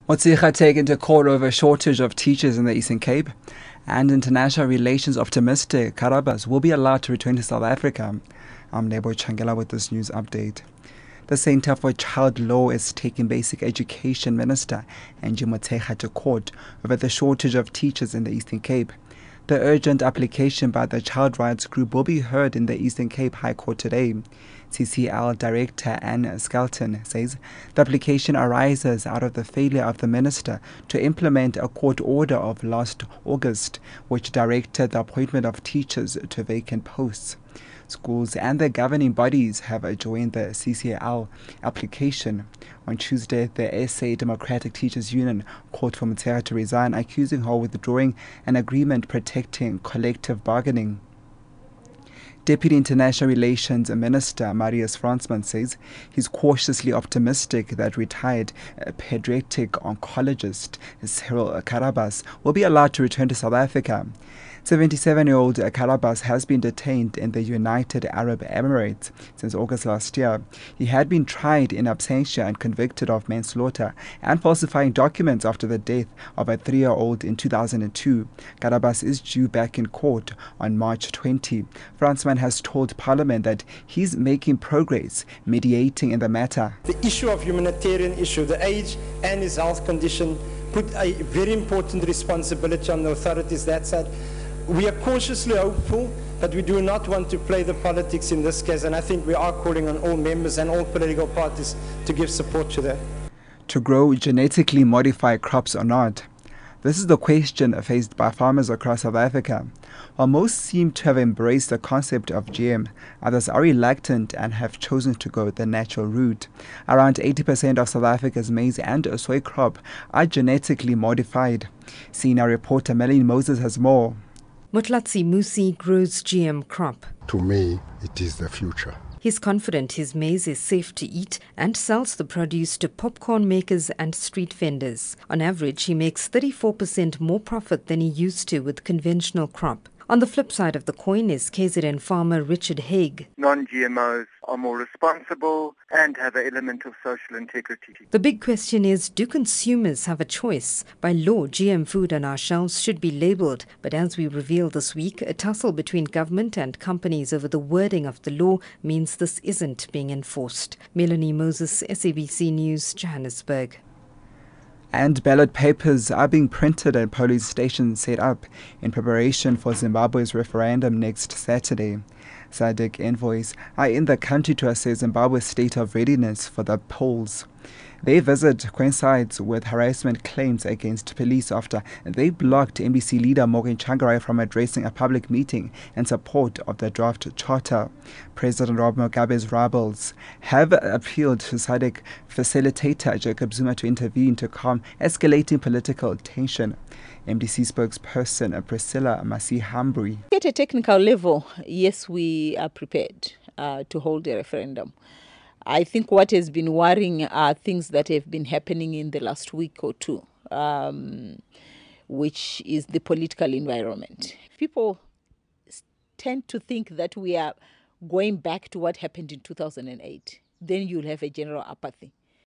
Motsikga taken to court over a shortage of teachers in the Eastern Cape, and international relations optimistic Karabas will be allowed to return to South Africa. I'm Nebo Changela with this news update. The Centre for Child Law is taking Basic Education Minister Angie Motsikga to court over the shortage of teachers in the Eastern Cape. The urgent application by the child rights group will be heard in the Eastern Cape High Court today. CCL Director Anne Skelton says the application arises out of the failure of the minister to implement a court order of last August, which directed the appointment of teachers to vacant posts. Schools and their governing bodies have joined the CCL application. On Tuesday, the SA Democratic Teachers Union called for Motsikga to resign, accusing her of withdrawing an agreement protecting collective bargaining. Deputy International Relations Minister Marius Fransman says he's cautiously optimistic that retired pediatric oncologist Cyril Karabas will be allowed to return to South Africa. 77-year-old Karabas has been detained in the United Arab Emirates since August last year. He had been tried in absentia and convicted of manslaughter and falsifying documents after the death of a 3-year-old in 2002. Karabas is due back in court on March 20. Fransman has told Parliament that he's making progress mediating in the matter. The issue of humanitarian issue, the age and his health condition, put a very important responsibility on the authorities that side. We are cautiously hopeful, but we do not want to play the politics in this case, and I think we are calling on all members and all political parties to give support to that. To grow genetically modified crops or not? This is the question faced by farmers across South Africa. While most seem to have embraced the concept of GM, others are reluctant and have chosen to go the natural route. Around 80% of South Africa's maize and soy crop are genetically modified. Senior reporter Melanie Moses has more. Motlatsi Musi grows GM crop. To me, it is the future. He's confident his maize is safe to eat and sells the produce to popcorn makers and street vendors. On average, he makes 34% more profit than he used to with conventional crop. On the flip side of the coin is KZN farmer Richard Haig. Non-GMOs are more responsible and have an element of social integrity. The big question is, do consumers have a choice? By law, GM food on our shelves should be labelled, but as we revealed this week, a tussle between government and companies over the wording of the law means this isn't being enforced. Melanie Moses, SABC News, Johannesburg. And ballot papers are being printed at polling stations set up in preparation for Zimbabwe's referendum next Saturday. SADC envoys are in the country to assess Zimbabwe's state of readiness for the polls. Their visit coincides with harassment claims against police after they blocked MDC leader Morgan Tsvangirai from addressing a public meeting in support of the draft charter. President Rob Mugabe's rebels have appealed to SADC facilitator Jacob Zuma to intervene to calm escalating political tension. MDC spokesperson Priscilla Masihambri. At a technical level, yes, we are prepared to hold a referendum. I think what has been worrying are things that have been happening in the last week or two, which is the political environment. People tend to think that we are going back to what happened in 2008. Then you'll have a general apathy.